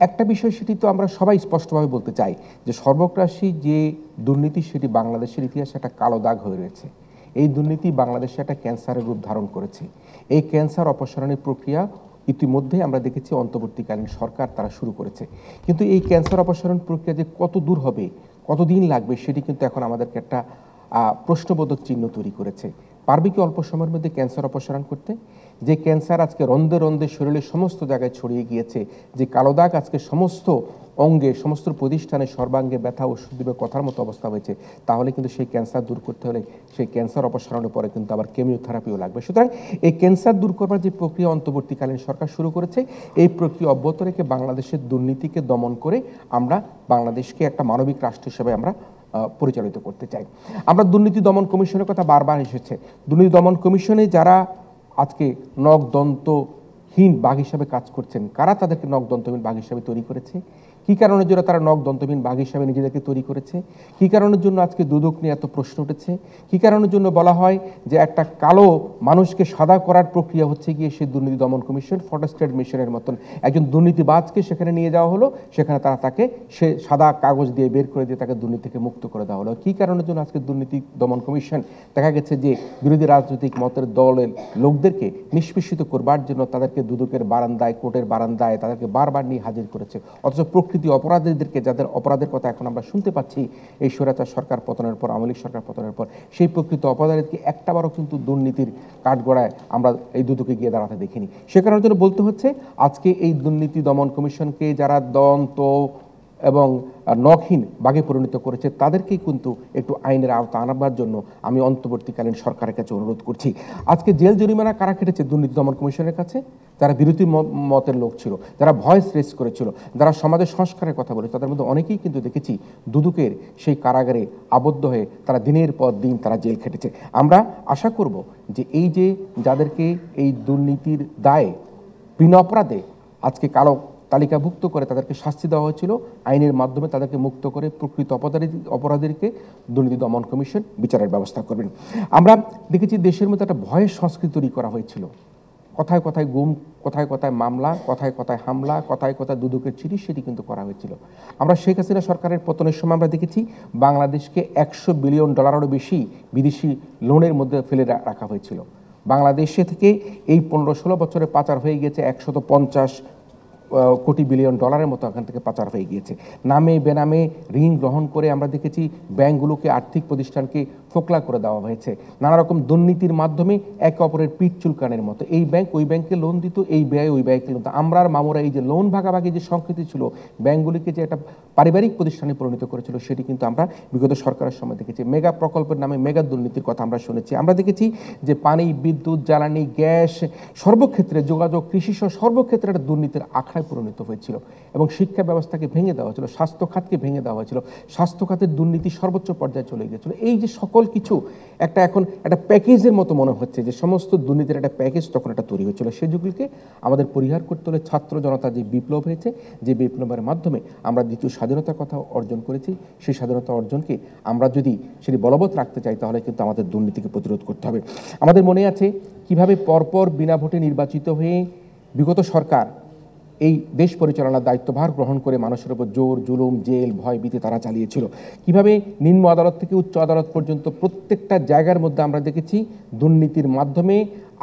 একটা বিষয় সেটি তো আমরা সবাই স্পষ্টভাবে বলতে চাই যে সর্বগ্রাসী যে দুর্নীতি সেটি বাংলাদেশের ইতিহাসে একটা কালো দাগ হয়ে রয়েছে। এই দুর্নীতি বাংলাদেশে একটা ক্যান্সারের রূপ ধারণ করেছে। এই ক্যান্সার অপসারণের প্রক্রিয়া ইতিমধ্যে আমরা দেখেছি অন্তর্বর্তীকালীন সরকার তারা শুরু করেছে, কিন্তু এই ক্যান্সার অপসারণ প্রক্রিয়া যে কত দূর হবে, কতদিন লাগবে, সেটি কিন্তু এখন আমাদেরকে একটা প্রশ্নবোধক চিহ্ন তৈরি করেছে। পারবে কি অল্প সময়ের মধ্যে ক্যান্সার অপসারণ করতে? যে ক্যান্সার আজকে রন্ধে রন্ধে শরীরের সমস্ত জায়গায় ছড়িয়ে গিয়েছে, যে কালো দাগ আজকে সমস্ত অঙ্গে সমস্ত প্রতিষ্ঠানে সর্বাঙ্গে ব্যথা ওষুধ দিবে কথার মতো অবস্থা হয়েছে, তাহলে কিন্তু সেই ক্যান্সার দূর করতে হলে সেই ক্যান্সার অপসারণের পরে কিন্তু আবার কেমিওথেরাপিও লাগবে। সুতরাং এই ক্যান্সার দূর করবার যে প্রক্রিয়া অন্তর্বর্তীকালীন সরকার শুরু করেছে, এই প্রক্রিয়া অব্যাহত রেখে বাংলাদেশের দুর্নীতিকে দমন করে আমরা বাংলাদেশকে একটা মানবিক রাষ্ট্র হিসেবে আমরা পরিচালিত করতে চাই। আমরা দুর্নীতি দমন কমিশনের কথা বারবার এসেছে। দুর্নীতি দমন কমিশনে যারা আজকে নখদন্তহীন বাঘ হিসাবে কাজ করছেন, কারা তাদেরকে নখদন্তহীন বাঘ হিসাবে তৈরি করেছে? কী কারণের জন্য তারা নখদন্তহীন বাঘ হিসাবে নিজেদেরকে তৈরি করেছে? কী কারণের জন্য আজকে দুদক নিয়ে এত প্রশ্ন উঠেছে? কী কারণের জন্য বলা হয় যে একটা কালো মানুষকে সাদা করার প্রক্রিয়া হচ্ছে গিয়ে সেই দুর্নীতি দমন কমিশন ফটোস্টেট মিশনের মতন একজন দুর্নীতিবাজকে সেখানে নিয়ে যাওয়া হলো, সেখানে তাকে সে সাদা কাগজ দিয়ে বের করে দিয়ে তাকে দুর্নীতি থেকে মুক্ত করে দেওয়া হলো। কী কারণের জন্য আজকে দুর্নীতি দমন কমিশন দেখা গেছে যে বিরোধী রাজনৈতিক মতের দলের লোকদেরকে নিষ্পেষিত করবার জন্য তাদেরকে দুদকের বারান্দায়, কোর্টের বারান্দায় তাদেরকে বারবার নিয়ে হাজির করেছে, অথচ অপরাধীদেরকে, যাদের অপরাধের কথা এখন আমরা শুনতে পাচ্ছি এই স্বৈরাচার সরকার পতনের পর, আওয়ামী লীগ সরকার পতনের পর, সেই প্রকৃত অপরাধীদেরকে একটাবারও কিন্তু দুর্নীতির কাঠগড়ায় আমরা এই দুদকে গিয়ে দাঁড়াতে দেখিনি। সে কারণের জন্য বলতে হচ্ছে আজকে এই দুর্নীতি দমন কমিশনকে যারা দন্ত এবং নখহীন বাঘে পরিণত করেছে তাদেরকেই কিন্তু একটু আইনের আওতা আনবার জন্য আমি অন্তর্বর্তীকালীন সরকারের কাছে অনুরোধ করছি। আজকে জেল জরিমানা কারা কেটেছে দুর্নীতি দমন কমিশনের কাছে? যারা বিরোধী মতের লোক ছিল, যারা ভয়েস রেজ করেছিল, যারা সমাজের সংস্কারের কথা বলেছে, তাদের মধ্যে অনেকেই কিন্তু দেখেছি দুদকের সেই কারাগারে আবদ্ধ হয়ে তারা দিনের পর দিন তারা জেল খেটেছে। আমরা আশা করব যে এই যে যাদেরকে এই দুর্নীতির দায়ে বিনা অপরাধে আজকে কালো তালিকাভুক্ত করে তাদেরকে শাস্তি দেওয়া হয়েছিল, আইনের মাধ্যমে তাদেরকে মুক্ত করে প্রকৃত অপরাধীকে দুর্নীতি দমন কমিশন বিচারের ব্যবস্থা করবেন। আমরা দেখেছি দেশের মধ্যে একটা ভয়ের সংস্কৃতি তৈরি করা হয়েছিল। কথায় কথায় গুম, কথায় কথায় মামলা, কথায় কথায় হামলা, কথায় কথায় দুদকের চিঠি, সেটি কিন্তু করা হয়েছিল। আমরা শেখ হাসিনা সরকারের পতনের সময় আমরা দেখেছি বাংলাদেশকে $100 বিলিয়ন বেশি বিদেশি লোনের মধ্যে ফেলে রাখা হয়েছিল। বাংলাদেশে থেকে এই 15-16 বছরে পাচার হয়ে গেছে 150 কোটি বিলিয়ন ডলারের মতো এখান থেকে পাচার হয়ে গিয়েছে। নামে বেনামে ঋণ গ্রহণ করে আমরা দেখেছি ব্যাংকগুলোকে, আর্থিক প্রতিষ্ঠানকে ফোকলা করে দেওয়া হয়েছে নানা রকম দুর্নীতির মাধ্যমে, একে অপরের পিঠ চুলকানের মতো। এই ব্যাংক ওই ব্যাংকে লোন দিত, এই ব্যয় ওই ব্যাংকে লোন দিত। আমরা আর মামুরা এই যে লোন ভাগাভাগি যে সংস্কৃতি ছিল, ব্যাংকগুলিকে যে একটা পারিবারিক প্রতিষ্ঠানে পরিণত করেছিল, সেটি কিন্তু আমরা বিগত সরকারের সময় দেখেছি। মেগা প্রকল্পের নামে মেগা দুর্নীতির কথা আমরা শুনেছি। আমরা দেখেছি যে পানি, বিদ্যুৎ, জ্বালানি, গ্যাস, সর্বক্ষেত্রে যোগাযোগ, কৃষি সহ সর্বক্ষেত্রে একটা দুর্নীতির আখড়ায় পরিণত হয়েছিল এবং শিক্ষা ব্যবস্থাকে ভেঙে দেওয়া হয়েছিল, স্বাস্থ্য খাতকে ভেঙে দেওয়া হয়েছিল, স্বাস্থ্য খাতের দুর্নীতি সর্বোচ্চ পর্যায়ে চলে গিয়েছিল। এই যে সকল কিছু একটা এখন একটা প্যাকেজের মতো মনে হচ্ছে, যে সমস্ত দুর্নীতির একটা প্যাকেজ তখন একটা তৈরি হয়েছিল, সেগুলিকে আমাদের পরিহার করতে হলে ছাত্র জনতা যে বিপ্লব হয়েছে, যে বিপ্লবের মাধ্যমে আমরা দ্বিতীয় স্বাধীনতার কথা অর্জন করেছি, সেই স্বাধীনতা অর্জনকে আমরা যদি সেটি বলবৎ রাখতে চাই, তাহলে কিন্তু আমাদের দুর্নীতিকে প্রতিরোধ করতে হবে। আমাদের মনে আছে কিভাবে পরপর বিনা ভোটে নির্বাচিত হয়ে বিগত সরকার এই দেশ পরিচালনার দায়িত্বভার গ্রহণ করে মানুষের উপর জোর, জুলুম, জেল, ভয়, ভীতি তারা চালিয়েছিল। কিভাবে নিম্ন আদালত থেকে উচ্চ আদালত পর্যন্ত প্রত্যেকটা জায়গার মধ্যে আমরা দেখেছি দুর্নীতির মাধ্যমে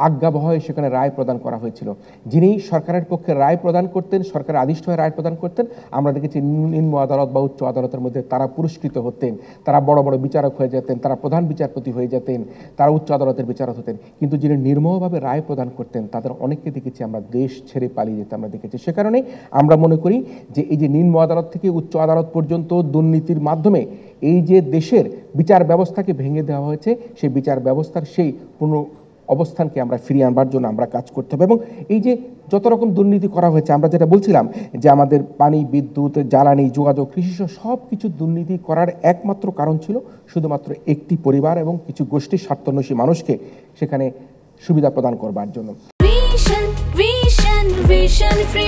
আজ্ঞাবহে সেখানে রায় প্রদান করা হয়েছিল। যিনি সরকারের পক্ষে রায় প্রদান করতেন, সরকারের আদিষ্ট হয়ে রায় প্রদান করতেন, আমরা দেখেছি নিম্ন আদালত বা উচ্চ আদালতের মধ্যে তারা পুরস্কৃত হতেন, তারা বড় বড় বিচারক হয়ে যেতেন, তারা প্রধান বিচারপতি হয়ে যেতেন, তারা উচ্চ আদালতের বিচারক হতেন। কিন্তু যিনি নির্মমভাবে রায় প্রদান করতেন, তাদের অনেককে দেখেছি আমরা দেশ ছেড়ে পালিয়ে যেতে আমরা দেখেছি। সে কারণে আমরা মনে করি যে এই যে নিম্ন আদালত থেকে উচ্চ আদালত পর্যন্ত দুর্নীতির মাধ্যমে এই যে দেশের বিচার ব্যবস্থাকে ভেঙে দেওয়া হয়েছে, সেই বিচার ব্যবস্থার সেই পুনঃ অবস্থানকে আমরা ফিরিয়ে আনবার জন্য আমরা কাজ করতে হবে। এবং এই যে যত রকম দুর্নীতি করা হয়েছে, আমরা যেটা বলছিলাম যে আমাদের পানি, বিদ্যুৎ, জ্বালানি, যোগাযোগ, কৃষি সব কিছু দুর্নীতি করার একমাত্র কারণ ছিল শুধুমাত্র একটি পরিবার এবং কিছু গোষ্ঠীর স্বার্থন্বেষী মানুষকে সেখানে সুবিধা প্রদান করবার জন্য।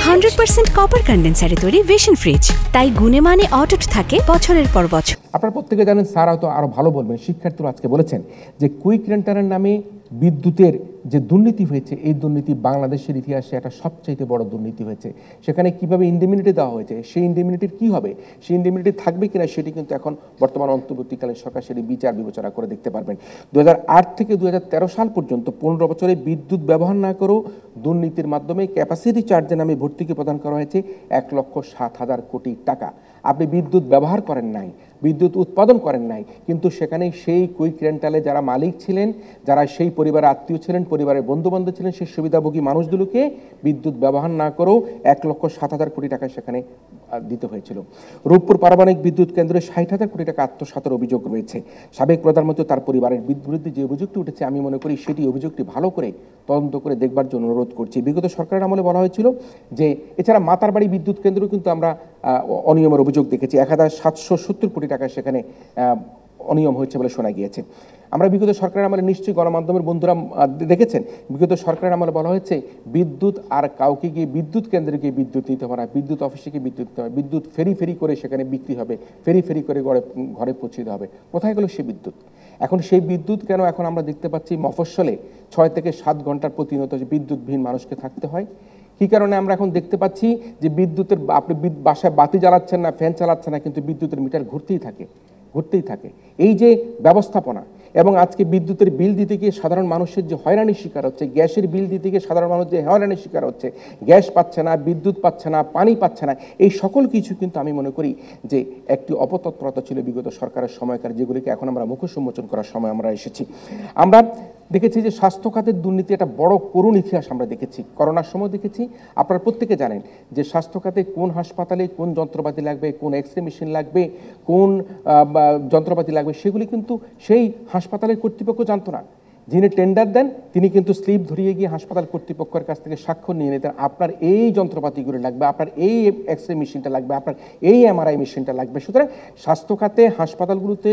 100% কপার কন্ডেন্সারে তৈরি ভিশন ফ্রিজ, তাই গুণে মানে অটুট থাকে বছরের পর বছর। আপনারা প্রত্যেকে জানেন, স্যার হয়তো আরো ভালো বলবেন, শিক্ষার্থীরা আজকে বলেছেন যে কুইক রেন্টারের নামে বিদ্যুতের যে দুর্নীতি হয়েছে, এই দুর্নীতি বাংলাদেশের ইতিহাসে একটা সবচাইতে বড় দুর্নীতি হয়েছে। সেখানে কিভাবে ইন্ডেমিনিটি দেওয়া হয়েছে, সেই ইন্ডেমিনিটির কি হবে, সেই ইন্ডেমিনিটি থাকবে কিনা, সেটি কিন্তু এখন বর্তমান অন্তর্বর্তীকালীন সরকার সেটি বিচার বিবেচনা করে দেখতে পারবেন। 2008 থেকে 2013 সাল পর্যন্ত 15 বছরে বিদ্যুৎ ব্যবহার না করেও দুর্নীতির মাধ্যমে ক্যাপাসিটি চার্জের নামে ভর্তুকি প্রদান করা হয়েছে 1,07,000 কোটি টাকা। আপনি বিদ্যুৎ ব্যবহার করেন নাই, বিদ্যুৎ উৎপাদন করেন নাই, কিন্তু সেখানে সেই কুইক রেন্টালে যারা মালিক ছিলেন, যারা সেই পরিবারের আত্মীয় ছিলেন, পরিবারের বন্ধুবান্ধব ছিলেন, সেই সুবিধাভোগী মানুষগুলোকে বিদ্যুৎ ব্যবহার না করেও 1,07,000 কোটি টাকা সেখানে দিতে হয়েছিল। রূপপুর পারমাণবিক বিদ্যুৎ কেন্দ্রে 60,000 কোটি টাকা আত্মসাতের অভিযোগ রয়েছে। সাবেক প্রধানমন্ত্রী তার পরিবারের বিরুদ্ধে যে অভিযোগটি উঠেছে, আমি মনে করি সেটি অভিযোগটি ভালো করে তদন্ত করে দেখবার জন্য অনুরোধ করছি। বিগত সরকারের আমলে বলা হয়েছিল যে এছাড়া মাতারবাড়ি বিদ্যুৎ কেন্দ্র কিন্তু আমরা অনিয়মের অভিযোগ দেখেছি, 1,770 কোটি টাকা সেখানে অনিয়ম হয়েছে বলে শোনা গিয়েছে। আমরা বিগত সরকারের আমলে নিশ্চয়ই গণমাধ্যমের বন্ধুরা দেখেছেন, বিগত সরকারের আমলে বলা হয়েছে বিদ্যুৎ আর কাউকে গিয়ে বিদ্যুৎ কেন্দ্রে গিয়ে বিদ্যুৎ নিতে হবে না, বিদ্যুৎ অফিসে গিয়ে বিদ্যুৎ নিতে হবে, বিদ্যুৎ ফেরি করে সেখানে বিক্রি হবে, ফেরি করে ঘরে পৌঁছে দিতে হবে। কোথায় গেল সেই বিদ্যুৎ? এখন সেই বিদ্যুৎ কেন এখন আমরা দেখতে পাচ্ছি মফস্বলে 6 থেকে 7 ঘন্টার প্রতিনিয়ত বিদ্যুৎবিহীন মানুষকে থাকতে হয়? কি কারণে আমরা এখন দেখতে পাচ্ছি যে বিদ্যুতের, আপনি বাসায় বাতি জ্বালাচ্ছেন না, ফ্যান চালাচ্ছেন না, কিন্তু বিদ্যুতের মিটার ঘুরতেই থাকে। এই যে ব্যবস্থাপনা, এবং আজকে বিদ্যুতের বিল দিতে গিয়ে সাধারণ মানুষের যে হয়রানির শিকার হচ্ছে, গ্যাসের বিল দিতে গিয়ে সাধারণ মানুষ যে হয়রানির শিকার হচ্ছে, গ্যাস পাচ্ছে না, বিদ্যুৎ পাচ্ছে না, পানি পাচ্ছে না, এই সকল কিছু কিন্তু আমি মনে করি যে একটি অপতৎপরতা ছিল বিগত সরকারের সময়কার, যেগুলিকে এখন আমরা মুখোশ উন্মোচন করার সময় আমরা এসেছি। আমরা দেখেছি যে স্বাস্থ্য খাতের দুর্নীতি একটা বড় করুণ ইতিহাস আমরা দেখেছি, করোনার সময় দেখেছি। আপনারা প্রত্যেকে জানেন যে স্বাস্থ্য খাতে কোন হাসপাতালে কোন যন্ত্রপাতি লাগবে, কোন এক্সরে মেশিন লাগবে, কোন যন্ত্রপাতি লাগবে, সেগুলি কিন্তু সেই হাসপাতালের কর্তৃপক্ষ জানতো না। যিনি টেন্ডার দেন তিনি কিন্তু স্লিপ ধরিয়ে গিয়ে হাসপাতাল কর্তৃপক্ষের কাছ থেকে স্বাক্ষর নিয়ে নিতেন, আপনার এই যন্ত্রপাতিগুলো লাগবে, আপনার এই এক্সরে মেশিনটা লাগবে, আপনার এই এমআরআই মেশিনটা লাগবে। সুতরাং স্বাস্থ্য খাতে হাসপাতালগুলোতে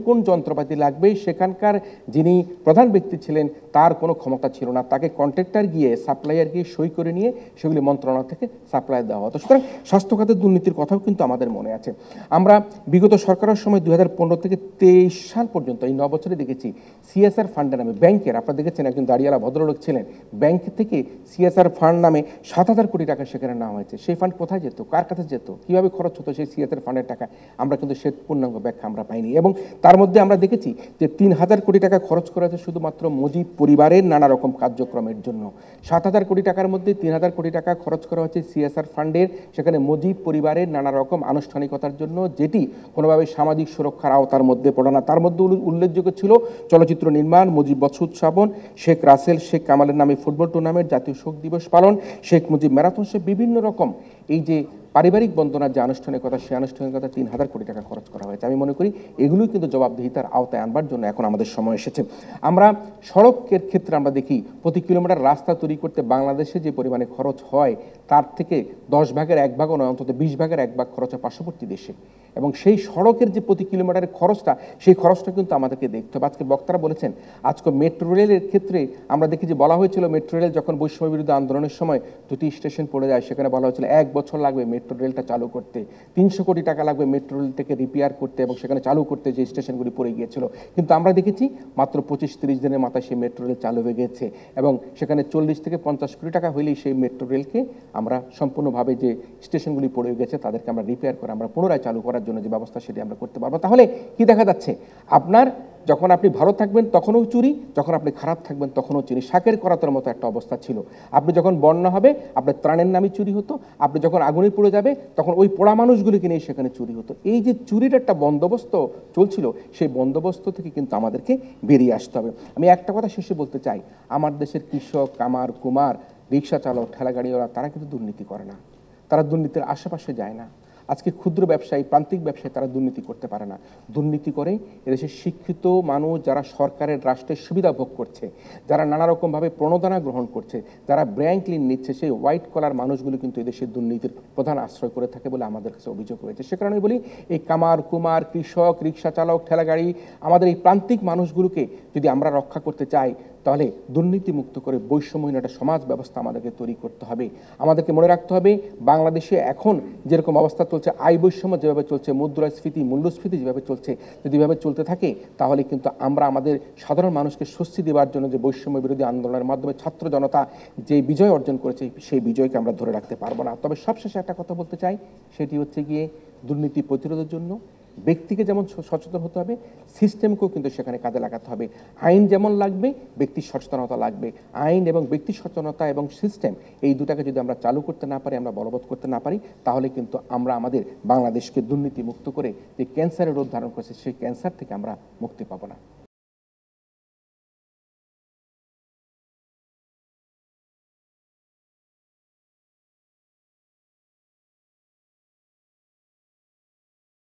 কোন যন্ত্রপাতি লাগবে সেখানকার যিনি প্রধান ব্যক্তি ছিলেন তার কোনো ক্ষমতা ছিল না, তাকে কন্ট্রাক্টর গিয়ে সাপ্লাইয়ার গিয়ে সই করে নিয়ে সেগুলি মন্ত্রণালয় থেকে সাপ্লাই দেওয়া হতো। সুতরাং স্বাস্থ্য খাতের দুর্নীতির কথাও কিন্তু আমাদের মনে আছে। আমরা বিগত সরকারের সময় 2015 থেকে 23 সাল পর্যন্ত এই 9 বছরে দেখেছি সিএসআর ফান্ডের নামে ব্যাংকের, আপনারা দেখেছেন একজন দাঁড়িয়ালা ভদ্রলোক ছিলেন, ব্যাংক থেকে সিএসআর ফান্ড নামে 7,000 কোটি টাকা সেখানে নেওয়া হয়েছে। সেই ফান্ড কোথায় যেত, কার কাছে যেত, কিভাবে খরচ হতো সেই সিএসআর ফান্ডের টাকা, আমরা কিন্তু সে পূর্ণাঙ্গ ব্যাখ্যা আমরা পাইনি। এবং তার মধ্যে আমরা দেখেছি যে 3,000 কোটি টাকা খরচ করা হয়েছে শুধুমাত্র মুজিব পরিবারের নানা রকম কার্যক্রমের জন্য। 7,000 কোটি টাকার মধ্যে 3,000 কোটি টাকা খরচ করা হয়েছে সিএসআর ফান্ডের, সেখানে মুজিব পরিবারের নানা রকম আনুষ্ঠানিকতার জন্য, যেটি কোনোভাবে সামাজিক সুরক্ষার আওতার মধ্যে পড়ে না। তার মধ্যে উল্লেখযোগ্য ছিল চলচ্চিত্র নির্মাণ, মুজিব বছর উদযাপন, শেখ রাসেল শেখ কামালের নামে ফুটবল টুর্নামেন্ট, জাতীয় শোক দিবস পালন, শেখ মুজিব ম্যারাথন, সে বিভিন্ন রকম এই যে পারিবারিক বন্দনার যে আনুষ্ঠানিকতা, সেই আনুষ্ঠানিকতা 3,000 কোটি টাকা খরচ করা হয়েছে। আমি মনে করি এগুলোই কিন্তু জবাবদিহিতার আওতায় আনবার জন্য এখন আমাদের সময় এসেছে। আমরা সড়কের ক্ষেত্রে আমরা দেখি প্রতি কিলোমিটার রাস্তা তৈরি করতে বাংলাদেশে যে পরিমাণে খরচ হয় তার থেকে 10 ভাগের 1 ভাগও নয়, অন্তত 20 ভাগের 1 ভাগ খরচ হয় পার্শ্ববর্তী দেশে। এবং সেই সড়কের যে প্রতি কিলোমিটারের খরচটা, সেই খরচটা কিন্তু আমাদেরকে দেখতে হবে। আজকে বক্তারা বলেছেন, আজকে মেট্রো রেলের ক্ষেত্রে আমরা দেখি যে বলা হয়েছিল মেট্রো রেল যখন বৈষম্য বিরোধী আন্দোলনের সময় 2টি স্টেশন পড়ে যায়, সেখানে বলা হয়েছিল 1 বছর লাগবে মেট্রো রেলটা চালু করতে, 300 কোটি টাকা লাগবে মেট্রো রেলটাকে রিপেয়ার করতে এবং সেখানে চালু করতে, যে স্টেশনগুলি পড়ে গিয়েছিল। কিন্তু আমরা দেখেছি মাত্র 25-30 দিনের মাথায় সেই মেট্রো রেল চালু হয়ে গেছে, এবং সেখানে 40 থেকে 50 কোটি টাকা হইলেই সেই মেট্রো রেলকে আমরা সম্পূর্ণভাবে যে স্টেশনগুলি পড়ে গেছে তাদেরকে আমরা রিপেয়ার করে আমরা পুনরায় চালু করার জন্য যে ব্যবস্থা সেটি আমরা করতে পারবো। তাহলে কি দেখা যাচ্ছে, আপনার যখন আপনি ভালো থাকবেন তখনও চুরি, যখন আপনি খারাপ থাকবেন তখনও চুরি, শাকের করাতের মতো একটা অবস্থা ছিল। আপনি যখন বন্যা হবে আপনার ত্রাণের নামে চুরি হতো, আপনি যখন আগুনে পুড়ে যাবে তখন ওই পোড়া মানুষগুলিকে নিয়ে সেখানে চুরি হতো। এই যে চুরির একটা বন্দোবস্ত চলছিল, সেই বন্দোবস্ত থেকে কিন্তু আমাদেরকে বেরিয়ে আসতে হবে। আমি একটা কথা শেষে বলতে চাই, আমার দেশের কৃষক, কামার, কুমার, রিক্সা চালক, ঠেলাগাড়িওয়ালা তারা কিন্তু দুর্নীতি করে না, তারা দুর্নীতির আশেপাশে যায় না। আজকে ক্ষুদ্র ব্যবসায়ী, প্রান্তিক ব্যবসায়ী তারা দুর্নীতি করতে পারে না। দুর্নীতি করে এদেশের শিক্ষিত মানুষ, যারা সরকারের রাষ্ট্রের সুবিধা ভোগ করছে, যারা নানা রকমভাবে প্রণোদনা গ্রহণ করছে, যারা ব্যাংক ঋণ নিচ্ছে, সেই হোয়াইট কলার মানুষগুলো কিন্তু এদেশের দুর্নীতির প্রধান আশ্রয় করে থাকে বলে আমাদের কাছে অভিযোগ হয়েছে। সে কারণে বলি, এই কামার, কুমার, কৃষক, রিক্সা চালক, ঠেলাগাড়ি, আমাদের এই প্রান্তিক মানুষগুলোকে যদি আমরা রক্ষা করতে চাই, তাহলে দুর্নীতিমুক্ত করে বৈষম্যহীন একটা সমাজ ব্যবস্থা আমাদেরকে তৈরি করতে হবে। আমাদেরকে মনে রাখতে হবে বাংলাদেশে এখন যেরকম অবস্থা চলছে, আয় বৈষম্য যেভাবে চলছে, মুদ্রাস্ফীতি, মূল্যস্ফীতি যেভাবে চলছে, যদি এভাবে চলতে থাকে তাহলে কিন্তু আমরা আমাদের সাধারণ মানুষকে স্বস্তি দেওয়ার জন্য যে বৈষম্য বিরোধী আন্দোলনের মাধ্যমে ছাত্র জনতা যে বিজয় অর্জন করেছে সেই বিজয়কে আমরা ধরে রাখতে পারবো না। তবে সবশেষে একটা কথা বলতে চাই, সেটি হচ্ছে গিয়ে দুর্নীতি প্রতিরোধের জন্য ব্যক্তিকে যেমন সচেতন হতে হবে, সিস্টেমকেও কিন্তু সেখানে কাজে লাগাতে হবে। আইন যেমন লাগবে, ব্যক্তির সচেতনতা লাগবে। আইন এবং ব্যক্তি সচেতনতা এবং সিস্টেম, এই দুটাকে যদি আমরা চালু করতে না পারি, আমরা বলবৎ করতে না পারি, তাহলে কিন্তু আমরা আমাদের বাংলাদেশকে দুর্নীতি মুক্ত করে যে ক্যান্সারের রূপ ধারণ করেছে সেই ক্যান্সার থেকে আমরা মুক্তি পাবো না।